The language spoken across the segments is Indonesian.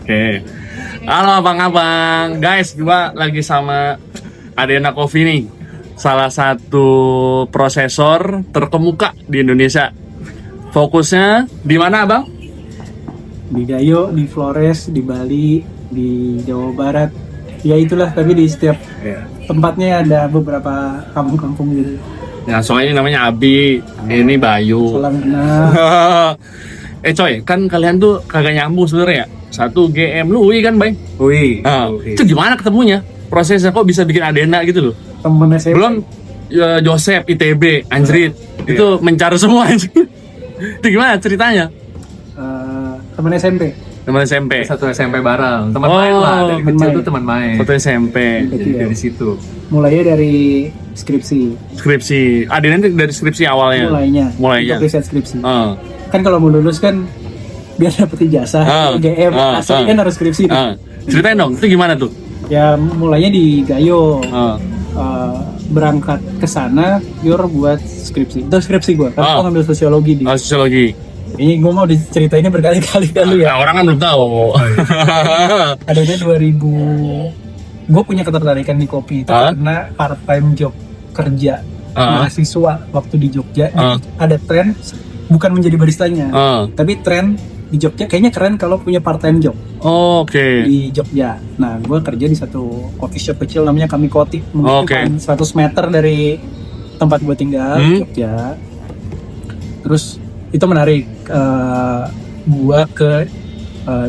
Oke. Halo abang-abang. Guys, gua lagi sama Adena Coffee nih. Salah satu prosesor terkemuka di Indonesia. Fokusnya di mana, Abang? Di Gayo, di Flores, di Bali, di Jawa Barat. Ya itulah, tapi di setiap tempatnya ada beberapa kampung-kampung gitu. Ya, soalnya ini namanya Abi, ini Bayu. Kolam renang. Coy, kan kalian tuh kagak nyambung sebenarnya ya. Satu GM lu UI kan, Bay? Wih, Nah, itu gimana ketemunya? Prosesnya kok bisa bikin Adena gitu loh? Temen SMP. Belum Joseph, ITB, Anjrit. Itu mencar semua anjir. Itu gimana ceritanya? Temen SMP. Teman SMP. satu SMP bareng, teman Oh, main lah, dari teman kecil main. tuh teman main. Foto SMP. Dari situ. Mulainya dari skripsi. Skripsi. Adena itu dari skripsi awalnya. Mulainya. Untuk riset skripsi. Ah. Kan kalau mau lulus kan biar dapet ijazah, GM, asli kan harus skripsi. Ceritain dong, itu gimana tuh? Ya mulainya di Gayo. Ah. Berangkat ke sana pure buat skripsi. Itu skripsi gue, karena gue ngambil sosiologi di. Sosiologi. Ini gue mau diceritainnya berkali-kali dulu ya. Nah, orang kan belum tahu. Adanya 2000, gue punya ketertarikan di kopi itu karena part time job kerja mahasiswa waktu di Jogja. Jadi ada tren bukan menjadi baristanya, tapi tren di Jogja kayaknya keren kalau punya part time job. Oke. Di Jogja. Nah, gue kerja di satu coffee shop kecil namanya Kami Koti, mungkin 100 meter dari tempat gue tinggal di Jogja. Terus itu menarik, gue ke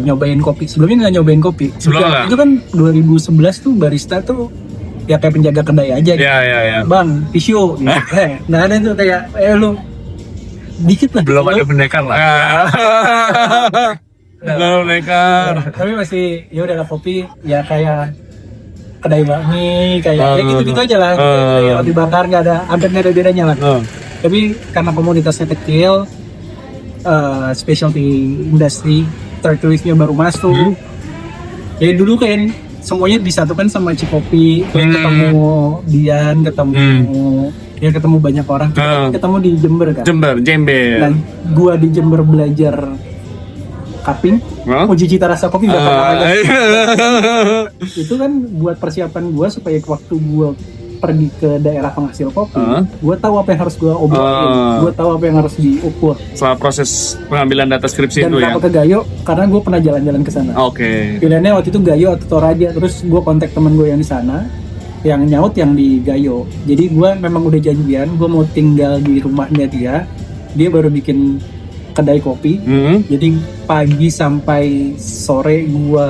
nyobain kopi. Sebelumnya nggak nyobain kopi. Sebelumnya? Itu kan 2011 tuh barista tuh ya kayak penjaga kedai aja gitu. Ya. Bang, tisu. Gitu. Nah ada tuh kayak, lu dikit lah. Belum ada pendekar lah. Belum nekar. Tapi masih ya udah lah, kopi ya kayak kedai bakmi kayak ya gitu-gitu aja lah. Kayak roti bakar hampir nggak ada bedanya lah. Tapi karena komunitasnya kecil, specialty industry third wave-nya baru masuk. Jadi dulu kayak semuanya disatukan sama Cikopi, ketemu Dian, ketemu banyak orang, ketemu di Jember kan. Jember. Dan gua di Jember belajar cupping, uji cita rasa kopi berapa lama. Itu kan buat persiapan gua supaya waktu gua pergi ke daerah penghasil kopi, gua tahu apa yang harus gua obrolin, gua tahu apa yang harus diukur. Setelah proses pengambilan data skripsi Dan itu ya. kenapa ke Gayo? Karena gue pernah jalan-jalan ke sana. Oke. Pilihannya waktu itu Gayo atau Toraja. Terus gue kontak temen gue yang di sana, yang nyaut yang di Gayo. Jadi gue memang udah janjian, gue mau tinggal di rumahnya dia. Dia baru bikin kedai kopi. Jadi pagi sampai sore gue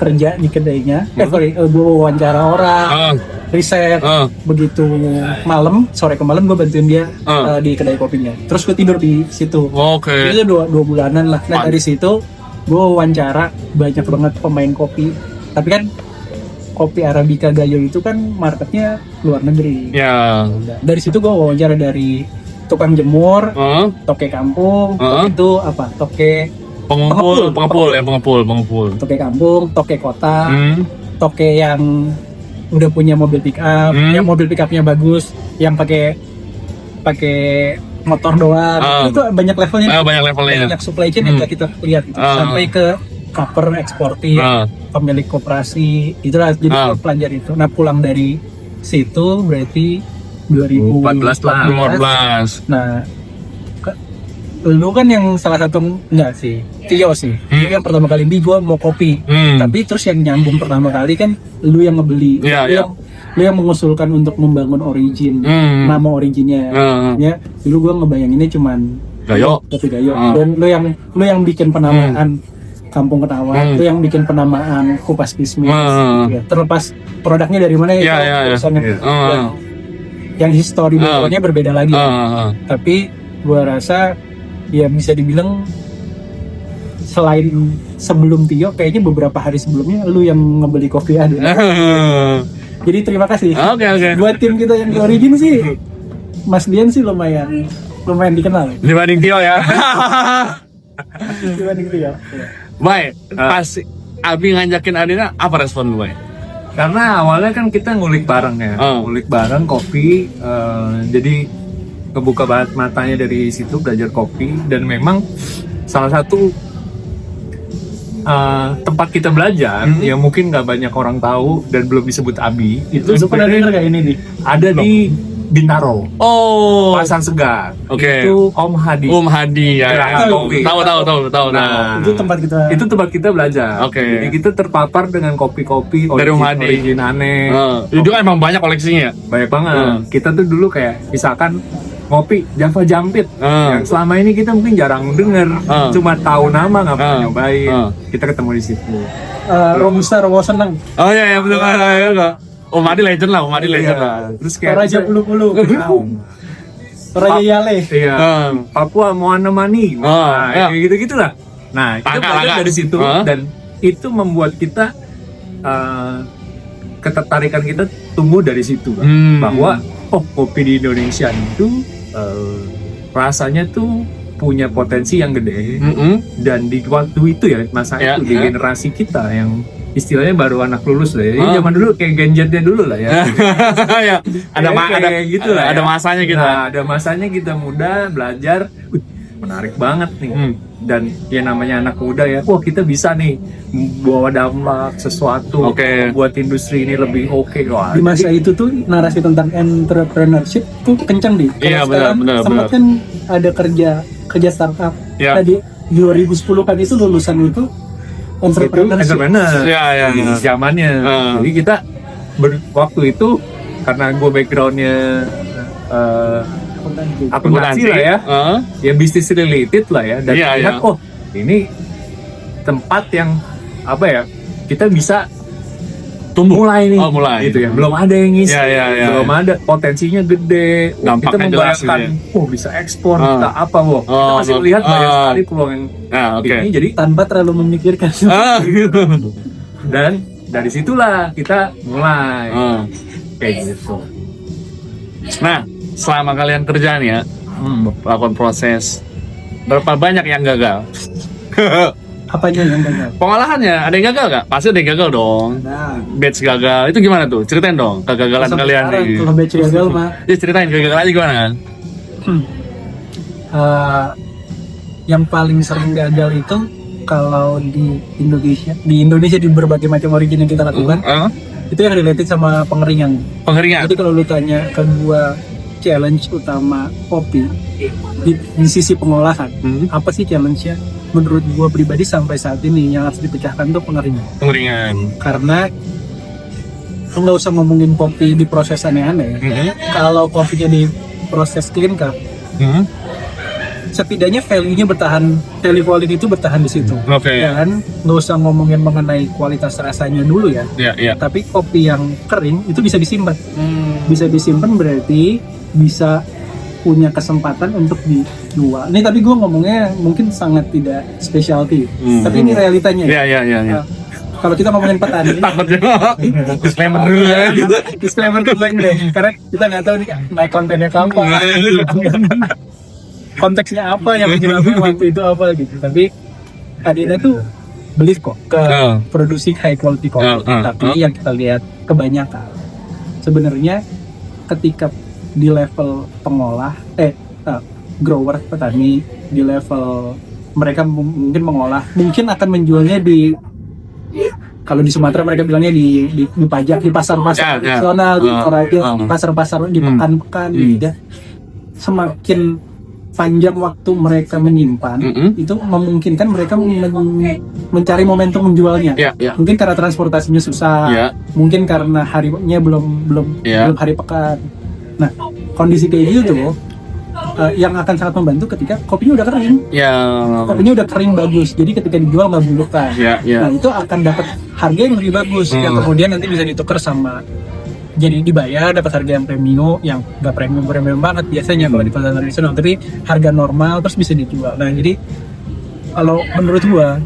kerja di kedainya. Gue wawancara orang, riset. Begitu malam, sore ke malam gue bantuin dia di kedai kopinya. Terus gue tidur di situ. Oke. Itu dua bulanan lah. Nah dari situ gue wawancara banyak banget pemain kopi. Tapi kan kopi Arabica Gayo itu kan marketnya luar negeri. Ya. Dari situ gue wawancara dari tukang jemur, toke kampung, itu apa? Toke Pengepul. toke kampung, toke kota, toke yang udah punya mobil pick up, yang mobil pick upnya bagus, yang pakai motor doang. Itu banyak levelnya. Banyak supply chain yang nggak kita lihat gitu. Sampai ke cover eksportir, pemilik koperasi, itulah jadi pelajar itu. Nah pulang dari situ berarti 2014. Nah lu kan yang salah satu enggak sih, Tio sih. Lu yang pertama kali gua mau kopi. Tapi terus yang nyambung pertama kali kan lu yang ngebeli. Lu yang mengusulkan untuk membangun origin. Nama originnya. Ya, dulu gua ngebayanginnya cuman Gayo. Kopi Gayo. Dan lu yang bikin penamaan Kampung Ketawa, lu yang bikin penamaan Kupas Kismis. Ya, terlepas produknya dari mana yang history background-nya berbeda lagi. Tapi gua rasa ya bisa dibilang selain sebelum Tio, kayaknya beberapa hari sebelumnya lu yang ngebeli kopi ada. Jadi terima kasih. Oke. Buat tim kita yang di Origin sih, Mas Dian sih lumayan dikenal. Dibanding Tio ya. Dibanding Tio. Baik, pas Abi ngajakin Adena, apa respon lu, Bay? Karena awalnya kan kita ngulik bareng ya, ngulik bareng kopi, jadi kebuka banget matanya dari situ, belajar kopi. Dan memang salah satu tempat kita belajar yang mungkin nggak banyak orang tahu dan belum disebut Abi itu Lu pernah denger gak ini nih? ada di Bintaro, Oh, Pasar Segar. Oke. Itu Om Hadi. Ya. Gerai kopi. Tahu. Nah, Itu tempat kita. itu tempat kita belajar. Oke. Jadi kita terpapar dengan kopi-kopi Dari Om Hadi. origin aneh. Itu kan emang banyak koleksinya ya. Banyak banget. Kita tuh dulu kayak misalkan ngopi Java Jampit yang selama ini kita mungkin jarang denger, cuma tahu nama nggak pernah nyobain. Kita ketemu di situ. Robusta Rowo Seneng. Oh iya betul kan. Om Hadi legend lah, Om Hadi legend lah. Terus kayak Toraja Bulu-Bulu. Toraja Yale. iya, Papua Moana Mani, iya. kayak gitu lah. Nah, kita belajar dari situ dan itu membuat kita ketertarikan kita tumbuh dari situ, bahwa kopi di Indonesia itu rasanya tuh punya potensi yang gede dan di waktu itu ya masa itu di generasi kita yang istilahnya baru anak lulus lah ya. Jadi zaman dulu kayak genjetnya dulu lah ya. Ya, ada gitu lah. Ada masanya kita. Nah, ada masanya kita muda belajar. Menarik banget nih. Dan ya namanya anak muda ya. Wah, kita bisa nih bawa dampak sesuatu buat industri ini lebih oke. Wah, Di masa itu tuh narasi tentang entrepreneurship tuh kencang di. Iya, benar. Sempat kan ada kerja startup. Ya. Tadi 2010 kan itu lulusan itu entrepreneurship. Ya. Zamannya. Jadi kita waktu itu karena gue backgroundnya akuntansi lah ya, ya bisnis related lah ya, dan lihat oh ini tempat yang apa ya kita bisa tumbuh mulai nih, mulai gitu ya, belum ada yang ngisi, belum ada, potensinya gede, kita membayangkan, bisa ekspor, kita apa, kita masih melihat banyak sekali peluang yang ini, jadi tanpa terlalu memikirkan. Dan dari situlah kita mulai kayak gitu. Nah, selama kalian kerja nih ya, melakukan proses, berapa banyak yang gagal? Apanya yang gagal? Pengolahannya, ada yang gagal nggak? Pasti ada yang gagal dong. Batch gagal, itu gimana tuh? Ceritain dong kegagalan kalian nih. Kalau batch gagal mah, ya ceritain kegagalannya gimana kan? Yang paling sering gagal itu kalau di Indonesia di berbagai macam origin yang kita lakukan, itu yang related sama pengeringan. Jadi kalau lu tanya ke gua challenge utama kopi di sisi pengolahan, apa sih challenge-nya? Menurut gua pribadi sampai saat ini yang harus dipecahkan tuh pengeringan. Karena lu nggak usah ngomongin kopi di proses aneh-aneh. Kalau kopinya di proses clean cup, setidaknya value-nya bertahan, value quality itu bertahan di situ. Ya kan? Nggak usah ngomongin mengenai kualitas rasanya dulu ya. Tapi kopi yang kering itu bisa disimpan. Bisa disimpan berarti bisa punya kesempatan untuk dijual. Ini tapi gue ngomongnya mungkin sangat tidak specialty, tapi ini realitanya. Kalau kita ngomongin petani, disclaimer dulu ya. Disclaimer dulu deh, karena kita nggak tahu nih naik kontennya kapan, konteksnya apa yang bikin waktu itu apa gitu. Tapi Adina tuh believe kok ke produksi high quality kopi, tapi yang kita lihat kebanyakan sebenarnya ketika di level pengolah, grower petani di level mereka mungkin mengolah, mungkin akan menjualnya di, kalau di Sumatera mereka bilangnya di pajak, di pasar-pasar nasional, di Toraja, pasar-pasar di pekan-pekan gitu ya. Semakin panjang waktu mereka menyimpan, itu memungkinkan mereka mencari momentum menjualnya. Mungkin karena transportasinya susah, mungkin karena harinya belum hari pekan. Nah, kondisi kayak gitu tuh yang akan sangat membantu ketika kopinya udah kering. Kopinya udah kering bagus. Jadi ketika dijual nggak buluk kan. Nah, itu akan dapat harga yang lebih bagus yang kemudian nanti bisa ditukar sama, jadi dibayar dapat harga yang premium, yang nggak premium banget biasanya kalau di pasar tradisional, tapi harga normal terus bisa dijual. Nah, jadi kalau menurut gua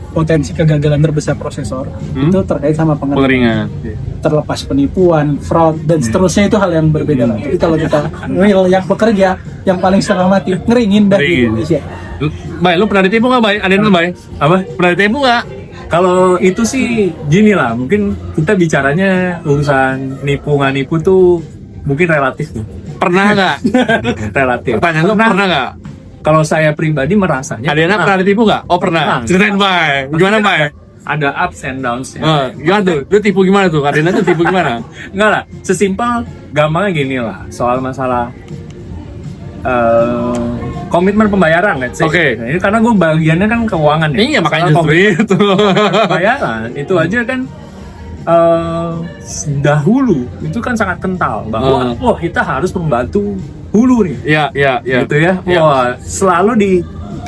potensi kegagalan terbesar prosesor itu terkait sama pengeringan. Terlepas penipuan, fraud dan seterusnya itu hal yang berbeda lah. Jadi kalau kita real yang bekerja, yang paling setengah mati ngeringin dari Indonesia. Bay, lu pernah ditipu nggak, Bay? Ada yang Bay? Apa? Pernah ditipu nggak? Kalau itu sih gini lah, mungkin kita bicaranya urusan nipu nggak nipu tuh mungkin relatif nih. Pernah nggak? Relatif. Pertanyaan lu pernah nggak? kalau saya pribadi merasanya Adena pernah ditipu nggak? Oh pernah. Pernah. Ceritain Bay. Gimana Bay? ada ups and downs ya. Gimana tuh? Lu tipu gimana tuh? Adena tuh tipu gimana? Enggak lah, sesimpel gampangnya gini lah, soal masalah komitmen pembayaran, let's say. Oke. Nah, ini karena gue bagiannya kan keuangan ya. Iya makanya Soal justru itu. pembayaran itu aja kan dahulu itu kan sangat kental bahwa wah kita harus membantu hulu nih, Iya. gitu ya. Iya. Wah selalu di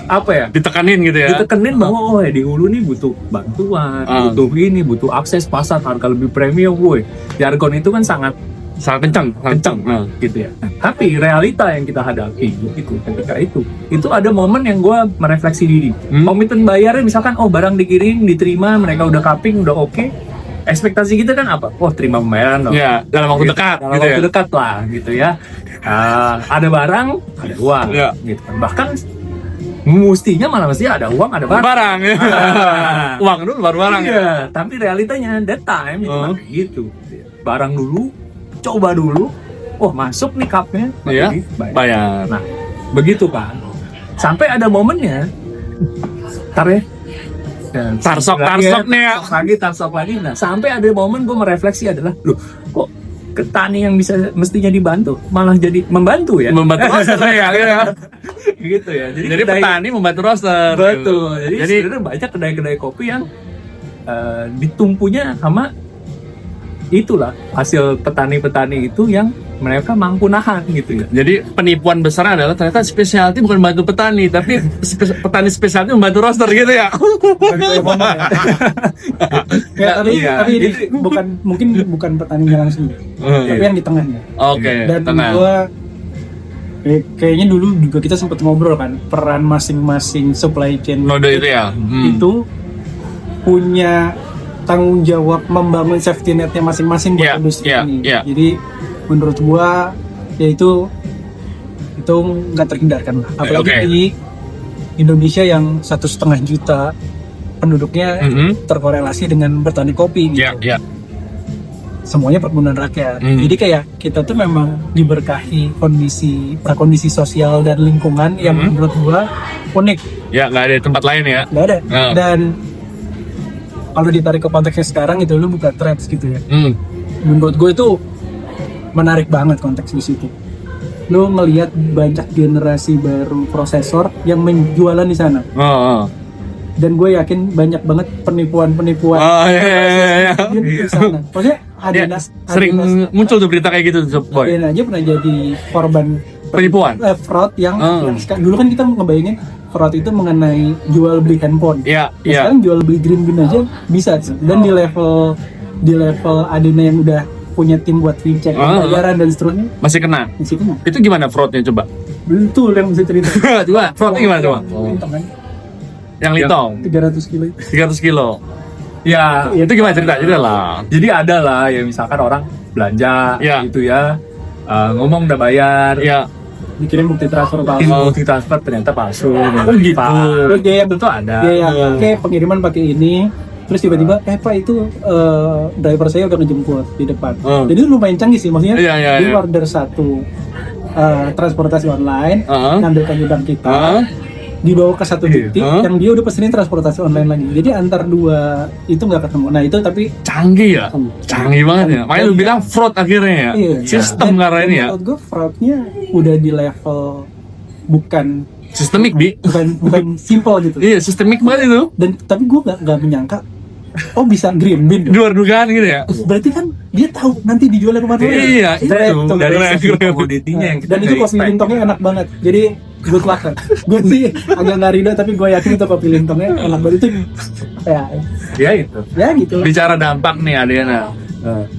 apa ya? Ditekanin gitu ya. Ditekenin bahwa oh di hulu nih butuh bantuan, butuh ini, butuh akses pasar harga lebih premium, woi. Jargon itu kan sangat Sangat kencang. Nah. gitu ya. Nah, tapi realita yang kita hadapi itu ketika itu ada momen yang gue merefleksi diri. Komitmen bayarnya misalkan oh barang dikirim, diterima, mereka udah kaping, udah oke. Ekspektasi kita kan apa? Oh terima pembayaran dong. Iya, dalam waktu dekat Dalam gitu waktu ya. dekat lah gitu ya. Ada barang, ada uang, Iya. gitu kan. Bahkan mestinya malah mesti ada uang, ada barang. Barang. Uang dulu baru barang ya. Iya, tapi realitanya that time itu kan kayak gitu. Barang dulu, coba dulu. Oh masuk nih cupnya, Iya. jadi Bayar. Nah, begitu kan. Sampai ada momennya. Ntar ya. Tarsok nih ya. Tarsok lagi. Nah, sampai ada momen gue merefleksi adalah, loh, kok petani yang bisa mestinya dibantu malah jadi membantu ya? Membantu roster ya. Gitu ya. Jadi petani membantu roster. Betul. Jadi Jadi sebenarnya banyak kedai-kedai kopi yang ditumpunya sama itulah hasil petani-petani itu yang mereka mampu nahan gitu ya. Jadi penipuan besar adalah ternyata spesialty bukan membantu petani, tapi petani spesialty membantu roster gitu ya. Ya, tapi Iya. tapi ini bukan petaninya langsung, tapi yang di tengahnya. Oke. Dan tenang. gua kayaknya dulu juga kita sempat ngobrol kan peran masing-masing supply chain Node itu ya. itu punya tanggung jawab membangun safety net-nya masing-masing buat Iya, industri iya, ini. iya. Jadi menurut gua ya itu nggak terhindarkan lah. Apalagi Oke. di Indonesia yang 1,5 juta penduduknya terkorelasi dengan bertani kopi gitu. Iya. Semuanya perkebunan rakyat. Jadi kayak kita tuh memang diberkahi prakondisi sosial dan lingkungan yang menurut gua unik. Ya, nggak ada di tempat lain ya. Nggak ada. Dan kalau ditarik ke konteksnya sekarang itu lu buka threads gitu ya. Menurut gue itu menarik banget konteks di situ. Lu ngelihat banyak generasi baru prosesor yang menjualan di sana. Dan gue yakin banyak banget penipuan-penipuan. Iya. Di sana. Maksudnya Sering muncul tuh berita kayak gitu, Boy. Adena aja pernah jadi korban Penipuan. fraud yang dulu kan kita ngebayangin fraud itu mengenai jual beli handphone. Iya. Sekarang jual beli green bean aja bisa sih. Dan di level Adena yang udah punya tim buat recheck pembayaran dan seterusnya Masih kena. masih kena. Itu gimana fraudnya coba? Betul yang bisa cerita. Coba fraudnya gimana coba? Lintong kan? Yang litong 300 kilo itu. 300 kilo. Ya, Itu gimana cerita lah. jadi ada lah ya misalkan orang belanja Ya. gitu ya, ngomong udah bayar, Ya. Dikirim bukti transfer palsu. bukti transfer ternyata palsu. gitu. Terus dia yang Tentu ada. oke pengiriman pakai ini. Terus tiba-tiba Pak itu driver saya udah ngejemput di depan. Jadi lumayan canggih sih maksudnya. Iya. Dia order satu transportasi online, ngambilkan di bank kita. Dibawa ke satu titik yang dia udah pesenin transportasi online lagi. Jadi antar dua itu nggak ketemu. Nah itu tapi Canggih ya. Canggih banget ya. Makanya lu bilang fraud akhirnya ya. iya. Sistem Dan- karena ini ya. Menurut gue fraudnya udah di level bukan Sistemik Bi. bukan simple gitu. Iya, sistemik banget itu. Dan tapi gue nggak menyangka bisa green bean. Luar dugaan gitu ya. Berarti kan dia tahu nanti dijualnya kemana. Iya, itu. Dari Keren, sisi keren. komoditinya yang kita Dan itu nggak kopi expect. lintongnya enak banget. Jadi good luck kan. Gue sih agak nggak ridho tapi gue yakin itu kopi lintongnya enak banget itu. Ya itu. Ya gitu lah. Bicara dampak nih Adena.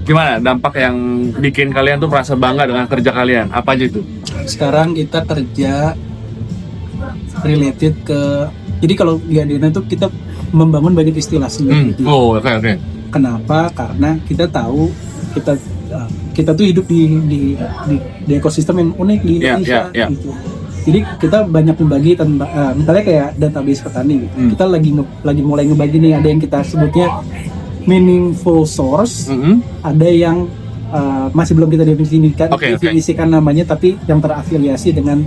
Gimana dampak yang bikin kalian tuh merasa bangga dengan kerja kalian? Apa aja itu? Sekarang kita kerja related ke. Jadi kalau di Adena tuh kita membangun banyak istilah sendiri. Oh, oke. Kenapa? Karena kita tahu kita tuh hidup di ekosistem yang unik di Indonesia. Iya. Gitu. Jadi kita banyak membagi tentang misalnya kayak database petani gitu. Kita lagi mulai ngebagi nih, ada yang kita sebutnya meaningful source, ada yang masih belum kita definisikan Oke. namanya, tapi yang terafiliasi dengan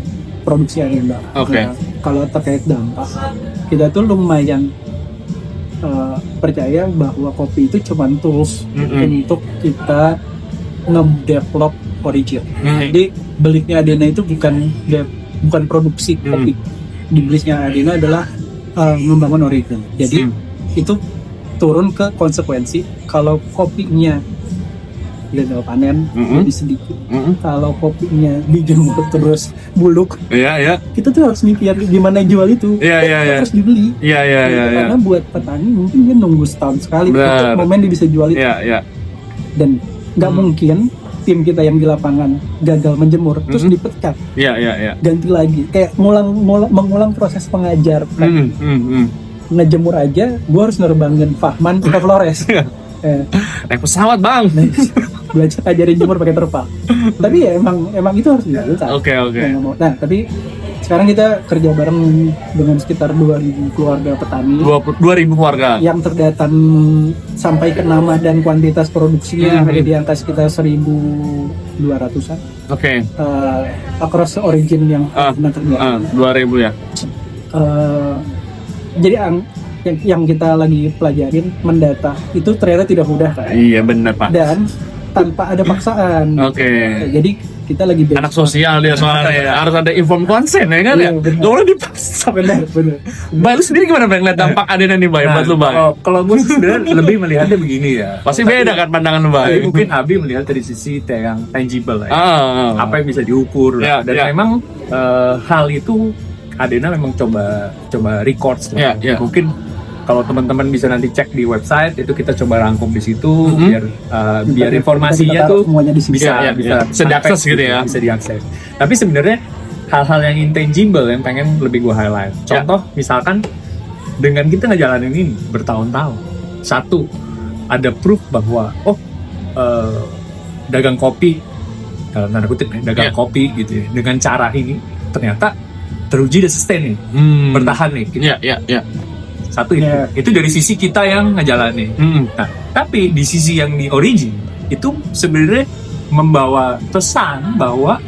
produksi Adena. Oke. Nah, kalau terkait dampak, kita tuh lumayan percaya bahwa kopi itu cuma tools untuk kita nge-develop origin. Jadi beliknya Adena itu bukan produksi kopi. Di beliknya Adena adalah membangun origin. Jadi itu turun ke konsekuensi kalau kopinya gagal panen lebih sedikit. Kalau kopinya dijemur terus buluk, kita tuh harus mikir gimana jual itu. Terus dibeli. Karena buat petani mungkin dia nunggu setahun sekali untuk momen dia bisa jual itu. Dan nggak mungkin tim kita yang di lapangan gagal menjemur terus dipecat. Ganti lagi. Kayak mengulang proses pengajar. Ngejemur aja, gua harus nerbangin Fahman ke Flores. Naik pesawat bang. Belajar ajarin jemur pakai terpal. Tapi ya emang itu harus dilakukan. Oke. Nah, tapi sekarang kita kerja bareng dengan sekitar 2.000 keluarga petani. 2.000 keluarga. Yang terdata sampai ke nama dan kuantitas produksinya ada di angka sekitar 1.200-an. Oke. Across origin yang pernah terjadi. 2.000 ya. Jadi yang kita lagi pelajarin mendata itu ternyata tidak mudah kan? Iya benar Pak. Dan tanpa ada paksaan. Oke. Jadi kita lagi anak sosial dia soalnya ya. Harus ada inform konsen ya kan ya. Gak boleh dipaksa. Benar. Mbak lu sendiri gimana Bang lihat dampak Adena nih Bang? Buat lu Bang. Kalau gue sebenarnya lebih melihatnya begini ya. Pasti beda kan pandangan lu Bang. Mungkin Abi melihat dari sisi yang tangible lah. Apa yang bisa diukur lah. Dan memang hal itu Adena memang coba record. Mungkin kalau teman-teman bisa nanti cek di website itu kita coba rangkum di situ biar informasinya tuh bisa diakses gitu ya. Bisa diakses. Tapi sebenarnya hal-hal yang intangible yang pengen lebih gue highlight. Contoh misalkan dengan kita ngejalanin ini bertahun-tahun. Satu, ada proof bahwa dagang kopi dalam tanda kutip dagang kopi gitu ya, dengan cara ini ternyata teruji dan sustain nih, bertahan nih gitu. Satu itu dari sisi kita yang ngejalanin. Nah, tapi di sisi yang di origin itu sebenarnya membawa pesan bahwa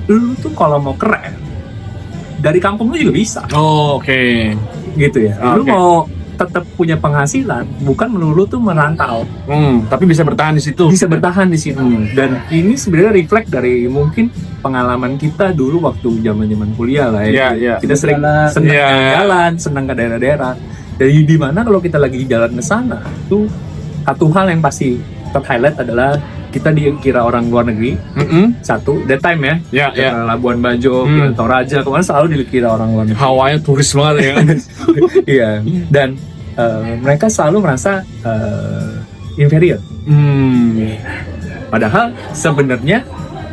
lu tuh kalau mau keren dari kampung lu juga bisa. Oke. Gitu ya. Lu mau tetap punya penghasilan, bukan melulu tuh merantau. Tapi bisa bertahan di situ. Bisa bertahan di situ. Dan ini sebenarnya reflect dari mungkin pengalaman kita dulu waktu zaman kuliah lah ya. Kita sering jalan, senang ke daerah-daerah. Dari di mana kalau kita lagi jalan ke sana, tuh satu hal yang pasti ter-highlight adalah kita dikira orang luar negeri. Satu, that time ya. Labuan Bajo, Toraja, kemarin selalu dikira orang luar negeri. Hawanya turis banget ya. Iya. Dan mereka selalu merasa inferior. Padahal sebenarnya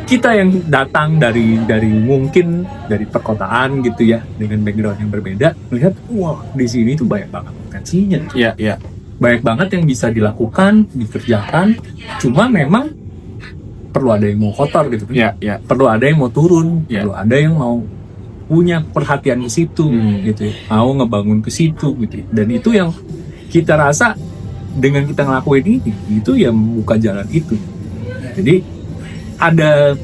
kita yang datang dari mungkin dari perkotaan gitu ya, dengan background yang berbeda, melihat wah di sini tuh banyak banget potensinya. Iya. Banyak banget yang bisa dilakukan, dikerjakan. Cuma memang perlu ada yang mau kotor gitu. Perlu ada yang mau turun, perlu ada yang mau punya perhatian ke situ gitu ya. Mau ngebangun ke situ gitu ya. Dan itu yang kita rasa dengan kita ngelakuin ini, itu yang membuka jalan itu. Jadi ada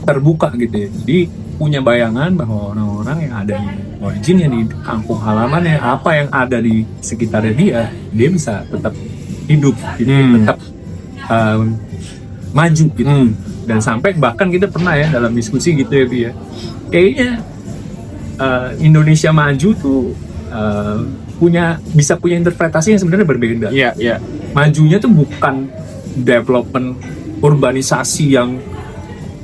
terbuka gitu ya. Jadi punya bayangan bahwa orang-orang yang ada di originnya di kampung halamannya, apa yang ada di sekitarnya dia bisa tetap hidup gitu, tetap maju gitu. Dan sampai bahkan kita pernah ya dalam diskusi gitu ya Bi ya, kayaknya Indonesia maju tuh bisa punya interpretasi yang sebenarnya berbeda. Majunya tuh bukan development urbanisasi yang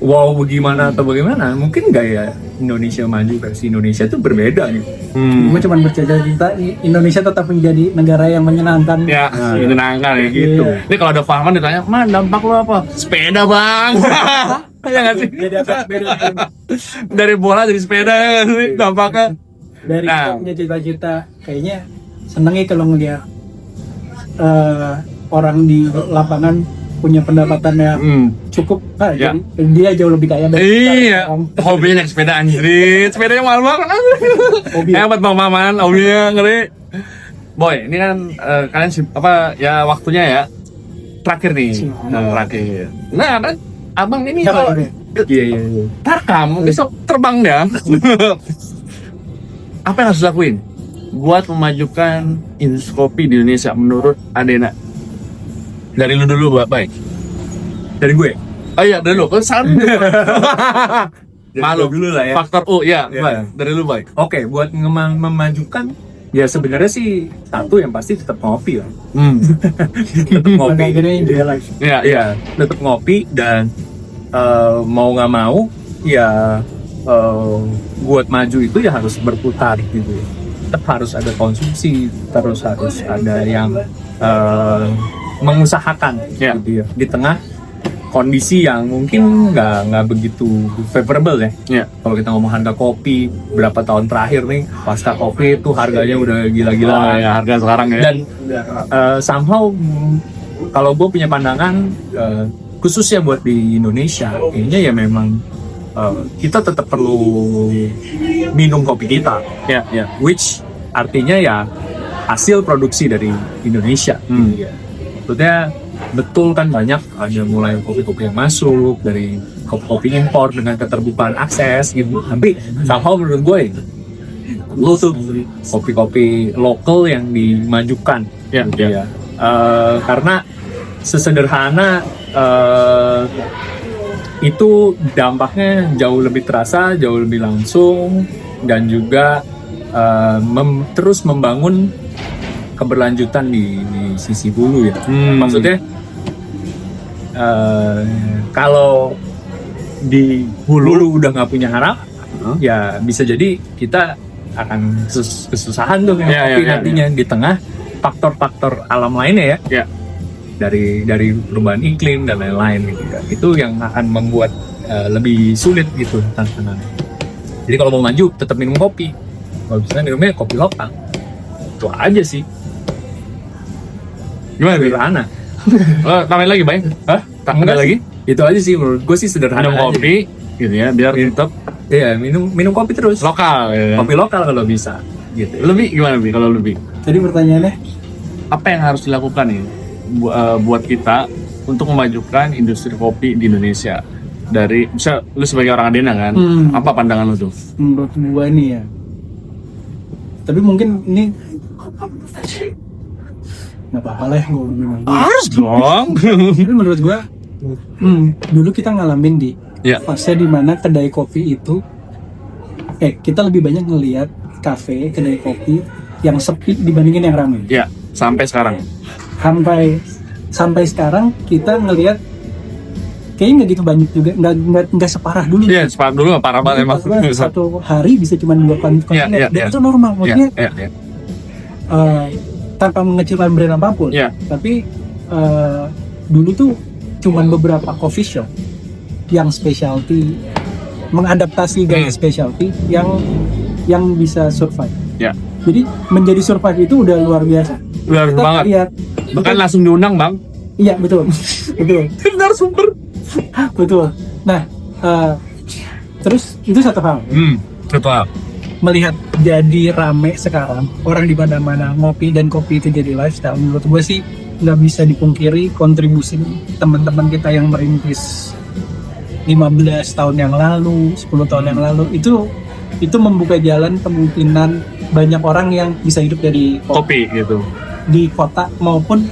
wow bagaimana atau bagaimana, mungkin gaya Indonesia maju versi Indonesia itu berbeda gitu. Gue cuma bercita-cita Indonesia tetap menjadi negara yang menyenangkan. Menyenangkan ya gitu. Ini kalau ada Fahman ditanya, "Man, dampak lo apa?" Sepeda, Bang. Ya nggak sih? Beda. Dari bola jadi sepeda ya nggak sih dampaknya? Dari punya cita-cita, kayaknya seneng ya kalau ngeliat orang di lapangan punya pendapatan yang cukup, jadi dia jauh lebih kaya dari hobinya naik sepeda anjir, sepedanya mahal banget. Hebat Bang Maman, hobinya ngeri. Boy, ini kan kalian waktunya ya terakhir nih, terakhir. Nah, kan abang ini Iya. Tarkam, besok terbang dah. Apa yang harus dilakuin buat memajukan industri kopi di Indonesia menurut Adena? Dari lu dulu, baik. Dari gue. Oh iya, dari lu. Malu dulu lah ya. Faktor U, ya. Ya. Baik. Dari lu, baik. Oke, buat memajukan ya sebenarnya sih satu yang pasti tetap ngopi lah. Tetap ngopi. Pada akhirnya ideal. Iya, tetap ngopi dan mau nggak mau ya buat maju itu ya harus berputar gitu. Tetap harus ada konsumsi, terus harus ada yang mengusahakan gitu ya. Di tengah kondisi yang mungkin nggak begitu favorable ya. Iya. Kalau kita ngomong harga kopi berapa tahun terakhir nih, pasca kopi itu harganya udah gila-gila. Oh, ya, harga sekarang ya. Dan somehow kalau gue punya pandangan khususnya buat di Indonesia, kayaknya ya memang kita tetap perlu minum kopi kita, Ya. which artinya ya hasil produksi dari Indonesia. Maksudnya betul kan banyak ada mulai kopi-kopi yang masuk dari kopi impor dengan keterbukaan akses gitu. Tapi somehow menurut gue lo tuh kopi-kopi lokal yang dimajukan. Ya. Karena sesederhana itu dampaknya jauh lebih terasa, jauh lebih langsung, dan juga terus membangun keberlanjutan di sisi hulu ya. Maksudnya kalau di hulu udah nggak punya harap, ya bisa jadi kita akan kesusahan tuh kopi nantinya di tengah faktor-faktor alam lainnya ya. Dari perubahan iklim dan lain-lain gitu ya. Itu yang akan membuat lebih sulit gitu tantangannya. Jadi kalau mau maju tetap minum kopi. Kalau bisa minumnya kopi lokal. Itu aja sih. Gimana, Bi? Sederhana. Lo tambahin lagi, Bang? Hah? Tambahin Enggak lagi? sih. Itu aja sih menurut gue sih sederhana. Minum aja. kopi gitu ya, biar tetap Iya, minum kopi terus. lokal ya. Kopi lokal kalau bisa gitu. Lebih gimana, Bi? Kalau lebih Jadi pertanyaannya, apa yang harus dilakukan nih buat kita untuk memajukan industri kopi di Indonesia? Dari bisa lu sebagai orang Adena kan, apa pandangan lu tuh? menurut gua nih ya. Tapi mungkin ini nggak apa-apa lah gua bilang. Harus dong. Tapi menurut gua, dulu kita ngalamin di Ya. fase dimana kedai kopi itu, kita lebih banyak ngelihat kafe, kedai kopi yang sepi dibandingin yang ramai. Ya, sampai sekarang. Sampai sekarang kita ngelihat kayaknya nggak gitu banyak juga, nggak separah dulu. Iya, cepat dulu parah banget emang. Satu hari bisa cuma 2 kontainer, Iya, dan iya. itu normal. Maksudnya Ya. tanpa mengecilkan brand apapun. Iya. Tapi dulu tuh cuman beberapa coffee shop yang specialty, mengadaptasi gaya specialty yang bisa survive. Ya. Jadi menjadi survive itu udah luar biasa. Luar Kita banget. lihat, Bahkan langsung diundang, Bang. iya betul, betul, Narasumber. betul. Nah, terus itu satu hal. Betul. Melihat jadi rame sekarang, orang di mana-mana ngopi dan kopi itu jadi lifestyle. Menurut gue sih nggak bisa dipungkiri kontribusi teman-teman kita yang merintis 15 tahun yang lalu, 10 tahun yang lalu itu membuka jalan kemungkinan banyak orang yang bisa hidup dari kopi Kopi gitu. di kota maupun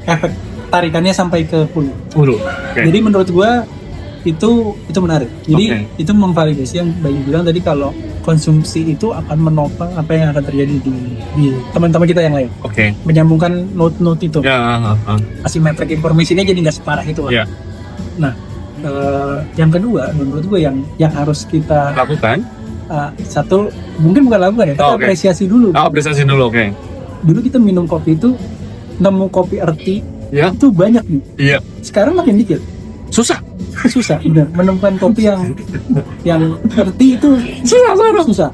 efek tarikannya sampai ke hulu. Oke. Jadi menurut gua itu menarik. Jadi Oke. itu memvalidasi yang Bayu bilang tadi, kalau konsumsi itu akan menopang apa yang akan terjadi di teman-teman kita yang lain. Oke. Menyambungkan note-note itu. Ya, Asymmetric information-nya jadi nggak separah itu. Ya. Nah, yang kedua menurut gue yang harus kita Lakukan. satu, mungkin bukan lakukan ya, kita Oh, oke. apresiasi dulu. Apresiasi dulu, oke. Dulu kita minum kopi itu nemu kopi earthy Ya. itu banyak nih. Iya. Sekarang makin dikit. Susah. Susah, bener. Menemukan kopi yang earthy itu susah.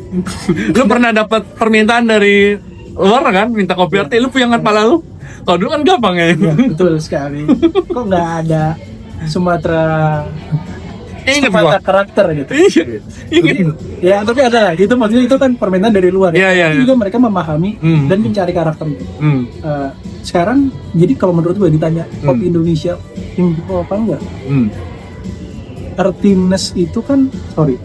Lu pernah dapat permintaan dari luar kan, minta kopi arti, lu punya kepala lu? Kalau dulu kan gampang ya. Ya, betul sekali. Kok nggak ada Sumatera Ingat gua. karakter gitu. Iya. Ingat. Ya, tapi ada lah. Itu maksudnya itu kan permintaan dari luar. Iya, iya, Tapi iya. juga mereka memahami dan mencari karakter itu. Sekarang, jadi kalau menurut gue ditanya kopi Indonesia impor apa enggak? earthiness itu kan,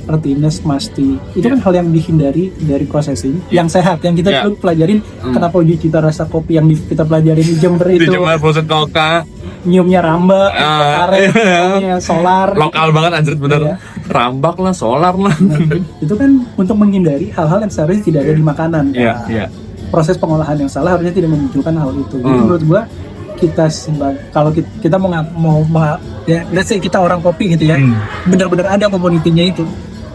earthiness, musty itu kan hal yang dihindari dari processing yang sehat, yang kita perlu pelajarin. Kenapa uji cita rasa kopi yang kita pelajarin di Jember itu, Di Jember proses koka, nyiumnya rambak, karet, nyiumnya solar, lokal banget anjir bener. Iya. Rambak lah, solar lah. Itu kan untuk menghindari hal-hal yang seharusnya tidak ada di makanan. Iya, Nah, iya. proses pengolahan yang salah harusnya tidak memunculkan hal itu. Jadi menurut gua kita kalau kita mau ya, let's say kita orang kopi gitu ya, benar-benar ada community-nya itu.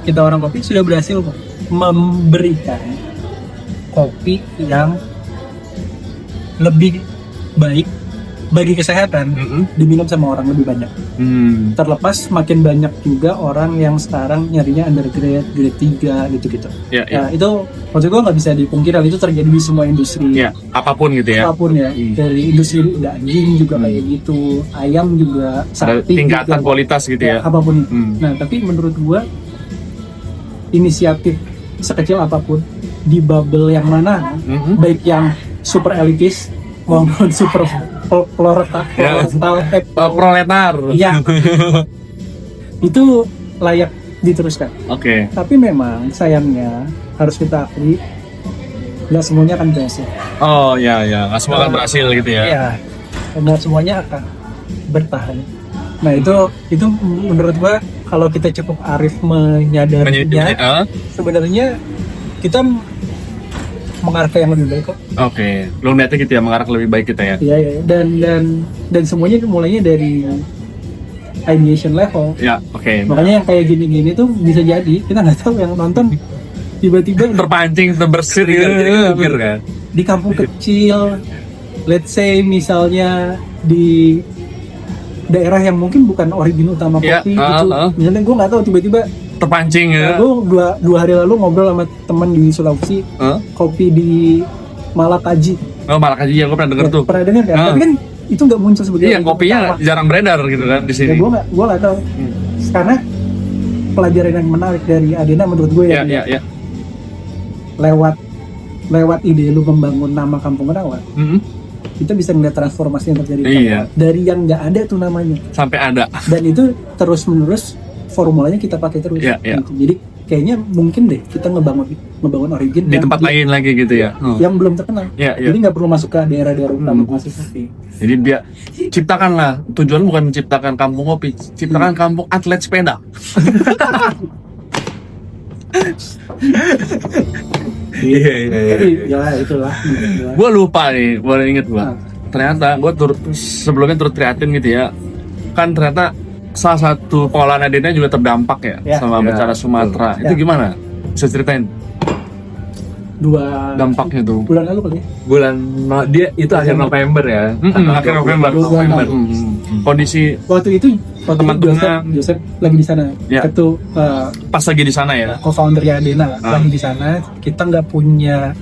Kita orang kopi sudah berhasil kok memberikan kopi yang lebih baik bagi kesehatan diminum sama orang lebih banyak. Terlepas makin banyak juga orang yang sekarang nyarinya undergrad, grade 3 gitu-gitu. Iya, iya. Nah, itu maksud gue nggak bisa dipungkiri, hal itu terjadi di semua industri. Iya, apapun gitu ya. Apapun ya, dari industri daging juga kayak gitu, ayam juga, Ada sapi tingkatan juga, kualitas gitu ya. apapun itu. Nah, tapi menurut gue inisiatif sekecil apapun di bubble yang mana, baik yang super elitis maupun super proletar, Proletar. iya, itu layak diteruskan. Oke. Tapi memang sayangnya harus kita akui nggak semuanya akan berhasil. Oh ya ya, nggak semua kan berhasil gitu ya. Iya, nggak semuanya akan bertahan. Nah itu menurut gua kalau kita cukup arif menyadarinya, sebenarnya kita mengarah ke yang lebih baik kok. Oke, lu lihatnya gitu ya, mengarah ke lebih baik kita ya. Iya, iya. Dan semuanya mulainya dari ideation level. Ya, oke. Makanya yang kayak gini-gini tuh bisa jadi kita nggak tahu yang nonton tiba-tiba Terpancing, terbersit gitu kan. di kampung kecil, let's say misalnya di daerah yang mungkin bukan origin utama Ya, kopi gitu. Misalnya gue nggak tahu tiba-tiba Terpancing ya. gue dua hari lalu ngobrol sama teman di Sulawesi, kopi di Malakaji. Oh, malah aja ya, gue pernah denger tuh. Pernah dengar kan? Tapi kan itu nggak muncul sebagai Iya, kopinya jarang beredar gitu kan di ya, sini. gue nggak tahu. Karena pelajaran yang menarik dari Adena menurut gue Iya, iya, iya. lewat ide lu membangun nama Kampung Rawa, kita bisa melihat transformasi yang terjadi. Iya. Dari yang nggak ada tuh namanya, Sampai ada. dan itu terus menerus formulanya kita pakai terus. Iya, iya. Gitu. Jadi kayaknya mungkin deh kita ngebangun origin Di tempat lain lagi gitu ya. yang belum terkenal. Iya, iya. Jadi nggak perlu masuk ke daerah-daerah utama masuk kopi. Jadi dia ciptakanlah, tujuan bukan menciptakan kampung kopi, ciptakan kampung atlet sepeda. Iya, Tapi ya itulah. Gue lupa nih, boleh inget gue. Ternyata gue sebelumnya turut prihatin gitu ya. Kan ternyata salah satu pengolahan Adena juga terdampak ya, sama bencana Sumatera. Ya. Itu gimana? Bisa ceritain Dua dampaknya tuh? bulan lalu kali ya? Dia itu akhir November ya. Akhir November. Kondisi Waktu itu Teman-teman. Joseph lagi di sana. Ya. Itu pas lagi di sana ya. co-founder Adena lagi di sana. Kita nggak punya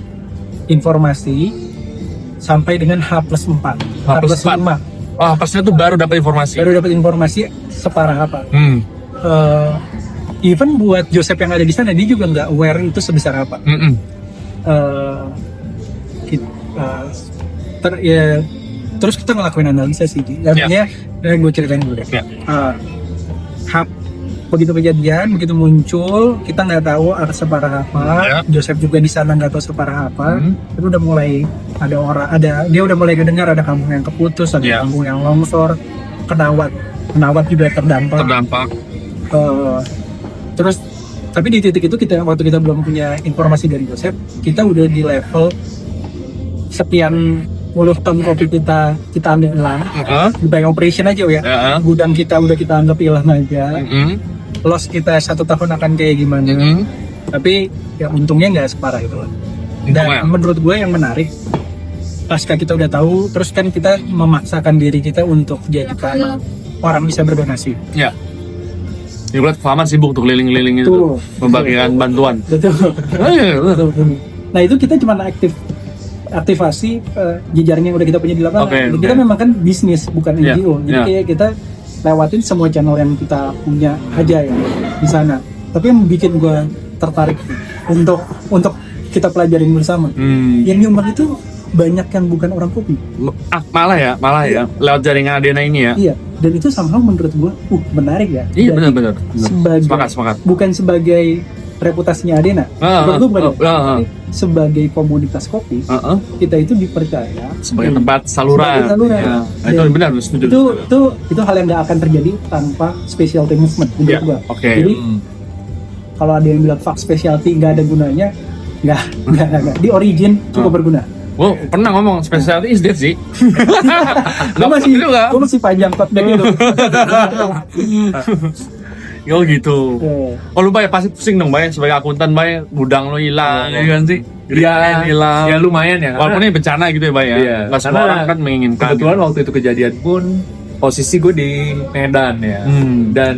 informasi sampai dengan H+4. H+4. Wah, pasnya tuh baru dapat informasi. Baru dapat informasi separah apa. Even buat Joseph yang ada di sana, dia juga nggak aware itu sebesar apa. Terus kita ngelakuin analisa sih. Artinya, gue ceritain dulu deh. Begitu kejadian, begitu muncul, kita nggak tahu separah apa. Joseph juga di sana nggak tahu separah apa. Itu udah mulai dia udah mulai kedengar ada kampung yang keputus, ada kampung yang longsor, Kenawat juga terdampak. Terus tapi di titik itu waktu kita belum punya informasi dari Joseph, kita udah di level sekian puluh ton kopi kita ambil hilang, di bank operation aja ya. Gudang kita udah kita anggap hilang aja. Loss kita 1 tahun akan kayak gimana? Tapi ya untungnya nggak separah itu lah. Dan menurut gue yang menarik, pasca kita udah tahu, terus kan kita memaksakan diri kita untuk jadikan orang bisa berdonasi. Ya. Ya gue Faman sibuk tuh keliling-keliling itu, membagikan bantuan. Betul. Nah itu kita cuma aktivasi jejaring yang udah kita punya di lapangan. Kita memang kan bisnis bukan NGO, jadi kayak kita lewatin semua channel yang kita punya aja ya di sana. Tapi yang bikin gue tertarik untuk kita pelajarin bersama, yang nyumbang itu banyak yang bukan orang kopi. Malah ya, lewat jaringan Adena ini ya. Iya, Dan itu somehow menurut gue menarik ya. Iya Dan benar. sebagai Sepakat. bukan sebagai reputasinya Adena, menurut gue bukan itu. Tapi sebagai komunitas kopi, kita itu dipercaya Sebagai tempat saluran. Sebagai saluran. Ya. Dan Itu benar, setuju. itu hal yang nggak akan terjadi tanpa specialty movement menurut Ya, gue. oke. Jadi kalau ada yang bilang fuck specialty nggak ada gunanya, nggak. Di origin cukup berguna. Gue pernah ngomong specialty is dead sih. Gue masih panjang cutback itu. Oh gitu. Oh lu Bay pasti pusing dong Bay sebagai akuntan Bay, gudang lo hilang ya kan sih? Ya, hilang. ya lumayan ya. Walaupun ini bencana gitu ya Bay ya. Iya, Nggak semua karena orang kan menginginkan. Kebetulan waktu itu kejadian pun posisi gue di Medan ya. Dan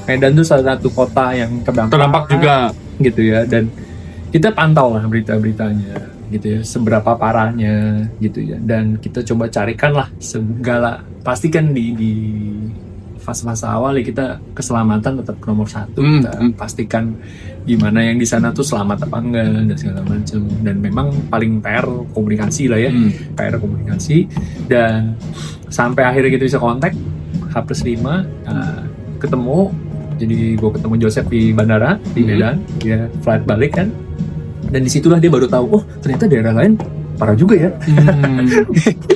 Medan tuh salah satu kota yang Terdampak juga gitu ya. Dan kita pantau lah berita-beritanya gitu ya, seberapa parahnya gitu ya. Dan kita coba carikan lah segala, pastikan di fase-fase awal ya kita keselamatan tetap nomor satu. Kita pastikan gimana yang di sana tuh selamat apa enggak dan segala macam. Dan memang paling PR komunikasi lah ya, PR komunikasi. Dan sampai akhirnya kita bisa kontak H+5, ketemu. Jadi gue ketemu Joseph di bandara di Medan, dia flight balik kan. Dan disitulah dia baru tahu, oh ternyata daerah lain parah juga ya.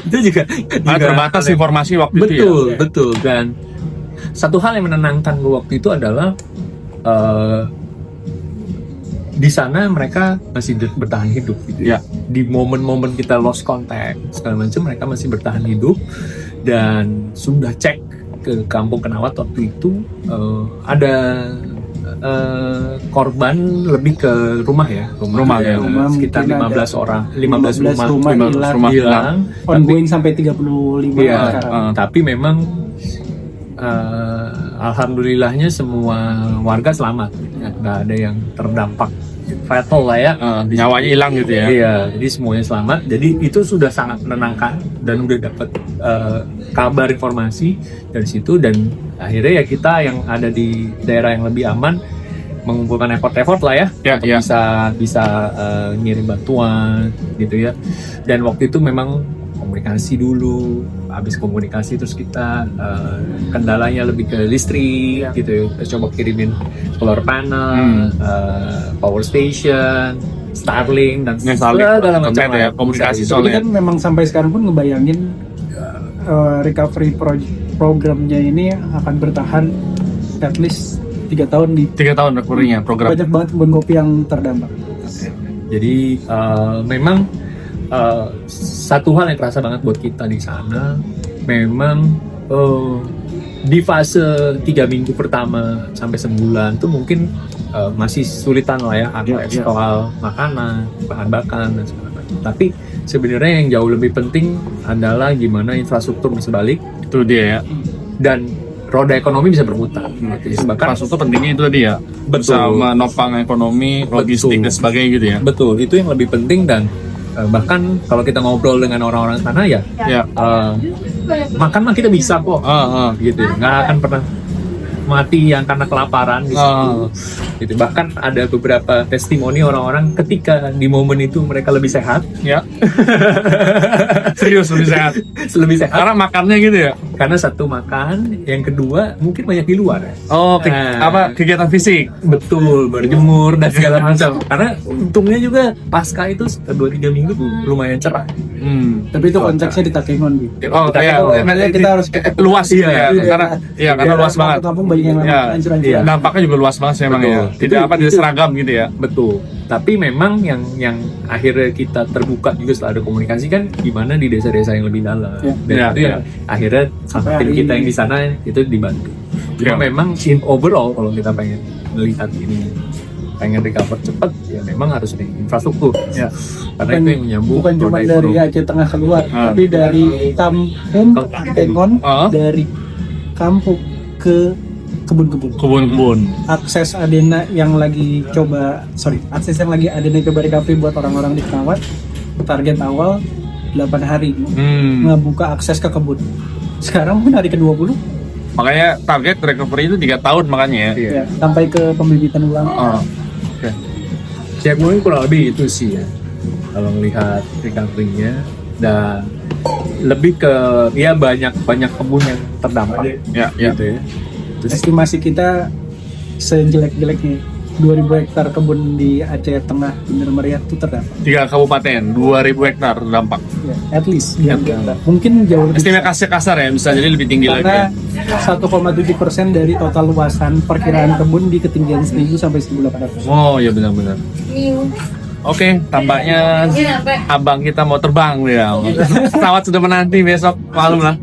Itu juga terbatas informasi waktu itu ya. Betul. Dan satu hal yang menenangkan gue waktu itu adalah di sana mereka masih bertahan hidup gitu ya. Di momen-momen kita lost contact segala macam, mereka masih bertahan hidup. Dan sudah cek ke kampung Kenawat waktu itu, ada korban lebih ke rumah ya, rumah sekitar 15 orang, 15 rumah hilang, ongoing sampai 35 ya, sekarang. tapi memang alhamdulillahnya semua warga selamat ya, nggak ada yang terdampak fatal lah ya, nyawanya hilang gitu ya. Iya, jadi semuanya selamat. Jadi itu sudah sangat menenangkan dan udah dapat kabar informasi dari situ. Dan akhirnya ya kita yang ada di daerah yang lebih aman mengumpulkan effort lah ya, untuk bisa ngirim bantuan gitu ya. Dan waktu itu memang komunikasi dulu, habis komunikasi terus kita kendalanya lebih ke listrik gitu ya. Kita coba kirimin solar panel, power station, Starlink dan segala macam ya, komunikasi Jadi soalnya. kan memang sampai sekarang pun ngebayangin recovery programnya ini akan bertahan at least 3 tahun 3 tahun recovery-nya program. Banyak banget kebun kopi yang terdampak. Jadi memang satu hal yang terasa banget buat kita di sana, memang di fase 3 minggu pertama sampai sebulan tuh mungkin masih sulitan lah ya, akses soal makanan, bahan bakar dan segala macam. Tapi sebenarnya yang jauh lebih penting adalah gimana infrastruktur bisa balik, Itu dia ya. dan roda ekonomi bisa berputar. Bahkan Infrastruktur pentingnya itu tadi ya. Bisa menopang ekonomi, logistik dan sebagainya gitu ya. betul, itu yang lebih penting. Dan bahkan kalau kita ngobrol dengan orang-orang sana ya, makan mah kita bisa kok, gitu ya. Nggak akan pernah mati yang karena kelaparan gitu. Gitu. Bahkan ada beberapa testimoni orang-orang ketika di momen itu mereka lebih sehat. Ya. Serius lebih sehat. Lebih sehat Karena makannya gitu ya. karena satu makan, yang kedua mungkin banyak di luar ya. Oh, kegiatan fisik. Betul, berjemur dan segala macam. Karena untungnya juga pasca itu 2-3 minggu lumayan cerah. Tapi itu konteksnya di Takengon gitu. Oh, Makanya kita harus luas ya. Karena luas banget. Kampung banyak yang hancur-hancur. Iya. Dampaknya juga luas banget sih memang ya. Tidak tidak seragam gitu ya. Betul. Tapi memang yang akhirnya kita terbuka juga setelah ada komunikasi kan gimana di desa-desa yang lebih dalam. Dan itu yang akhirnya sama tim kita yang di sana itu dibantu. Cuma memang overall kalau kita pengen melihat ini, pengen recover cepat ya memang harus ada infrastruktur. Karena itu yang menyambung. Bukan cuma dari Aceh Tengah keluar, tapi dari kampung Takengon, dari kampung ke kebun-kebun. Akses Adena yang lagi akses yang lagi Adena coba recovery buat orang-orang di Kenawat, target awal 8 hari ngebuka akses ke kebun. Sekarang mungkin hari ke-20. Makanya target recovery itu 3 tahun makanya ya. Ya, sampai ke pembibitan ulang. Siap mungkin kurang lebih itu sih ya kalau melihat recovery-nya. Dan lebih ke ya banyak kebun yang terdampak Ya, gitu ya. Estimasi kita sejelek-jeleknya 2000 hektar kebun di Aceh Tengah, Bener Meriah itu terdampak. 3 kabupaten, 2000 hektar terdampak. Ya, at least 2000 hektar. Mungkin jauh lebih. Estimasi kasar ya, bisa jadi lebih tinggi lagi. Karena 1,7% dari total luasan perkiraan kebun di ketinggian 1000 sampai 1800. Oh iya benar-benar. Oke, tampaknya abang kita mau terbang ya. Pesawat sudah menanti besok malam lah.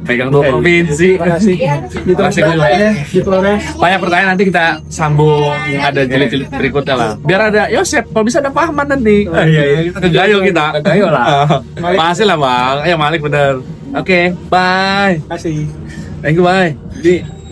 Pegang 2 provinsi. Terima kasih. Terima kasih gue. Di Flores. Banyak pertanyaan nanti kita sambung ada jilid-jilid berikutnya lah. Biar ada Yosep, kalau bisa ada Fahman nanti. Iya, Kita kegayo kita. Kegayo lah. Makasih lah bang. Ayo Malik bener. Oke, bye. Terima kasih. Thank you, bye. Jadi